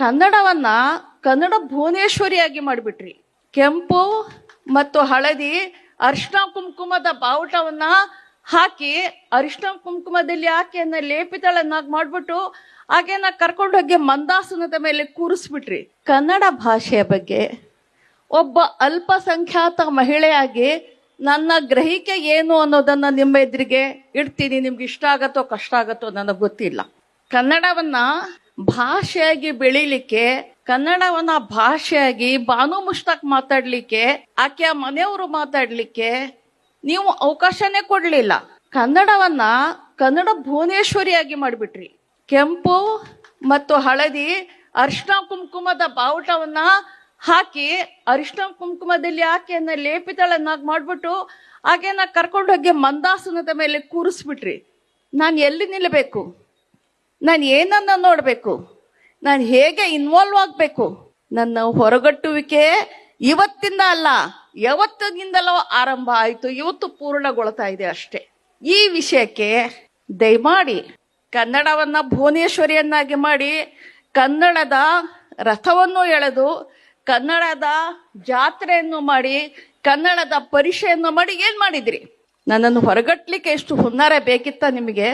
ಕನ್ನಡವನ್ನ ಕನ್ನಡ ಭುವನೇಶ್ವರಿಯಾಗಿ ಮಾಡಿಬಿಟ್ರಿ. ಕೆಂಪು ಮತ್ತು ಹಳದಿ ಅರಿಶಿನ ಕುಂಕುಮದ ಬಾವುಟವನ್ನ ಹಾಕಿ ಅರಿಶಿನ ಕುಂಕುಮದಲ್ಲಿ ಆಕೆಯನ್ನ ಲೇಪಿತಳನ್ನಾಗಿ ಮಾಡ್ಬಿಟ್ಟು ಆಕೆಯನ್ನ ಕರ್ಕೊಂಡೋಗಿ ಮಂದಾಸನದ ಮೇಲೆ ಕೂರಿಸ್ಬಿಟ್ರಿ. ಕನ್ನಡ ಭಾಷೆಯ ಬಗ್ಗೆ ಒಬ್ಬ ಅಲ್ಪಸಂಖ್ಯಾತ ಮಹಿಳೆಯಾಗಿ ನನ್ನ ಗ್ರಹಿಕೆ ಏನು ಅನ್ನೋದನ್ನ ನಿಮ್ಮ ಎದುರಿಗೆ ಇಡ್ತೀನಿ. ನಿಮ್ಗೆ ಇಷ್ಟ ಆಗತ್ತೋ ಕಷ್ಟ ಆಗತ್ತೋ ನನಗೆ ಗೊತ್ತಿಲ್ಲ. ಕನ್ನಡವನ್ನ ಭಾಷೆಯಾಗಿ ಬೆಳಿಲಿಕ್ಕೆ, ಕನ್ನಡವನ್ನ ಭಾಷೆಯಾಗಿ ಬಾನು ಮುಷ್ತಾಕ್ ಮಾತಾಡ್ಲಿಕ್ಕೆ, ಆಕೆಯ ಮನೆಯವರು ಮಾತಾಡ್ಲಿಕ್ಕೆ ನೀವು ಅವಕಾಶನೇ ಕೊಡ್ಲಿಲ್ಲ. ಕನ್ನಡವನ್ನ ಕನ್ನಡ ಭುವನೇಶ್ವರಿಯಾಗಿ ಮಾಡಿಬಿಟ್ರಿ. ಕೆಂಪು ಮತ್ತು ಹಳದಿ ಅರಿಶಿನ ಕುಂಕುಮದ ಬಾವುಟವನ್ನ ಹಾಕಿ ಅರಿಶಿನ ಕುಂಕುಮದಲ್ಲಿ ಆಕೆಯನ್ನ ಲೇಪಿತಳನ್ನಾಗಿ ಮಾಡ್ಬಿಟ್ಟು ಆಕೆಯನ್ನ ಕರ್ಕೊಂಡೋಗಿ ಮಂದಾಸನದ ಮೇಲೆ ಕೂರಿಸ್ಬಿಟ್ರಿ. ನಾನು ಎಲ್ಲಿ ನಿಲ್ಲಬೇಕು? ನಾನು ಏನನ್ನ ನೋಡಬೇಕು? ನಾನು ಹೇಗೆ ಇನ್ವಾಲ್ವ್ ಆಗಬೇಕು? ನನ್ನ ಹೊರಗಟ್ಟುವಿಕೆ ಇವತ್ತಿಂದ ಅಲ್ಲ, ಯಾವತ್ತಿನಿಂದಲೋ ಆರಂಭ ಆಯಿತು, ಇವತ್ತು ಪೂರ್ಣಗೊಳ್ತಾ ಇದೆ ಅಷ್ಟೇ. ಈ ವಿಷಯಕ್ಕೆ ದಯಮಾಡಿ ಕನ್ನಡವನ್ನ ಭುವನೇಶ್ವರಿಯನ್ನಾಗಿ ಮಾಡಿ, ಕನ್ನಡದ ರಥವನ್ನು ಎಳೆದು, ಕನ್ನಡದ ಜಾತ್ರೆಯನ್ನು ಮಾಡಿ, ಕನ್ನಡದ ಪರಿಷೆಯನ್ನು ಮಾಡಿ ಏನ್ ಮಾಡಿದ್ರಿ? ನನ್ನನ್ನು ಹೊರಗಟ್ಲಿಕ್ಕೆ ಎಷ್ಟು ಹುನ್ನಾರ ಬೇಕಿತ್ತ ನಿಮಗೆ?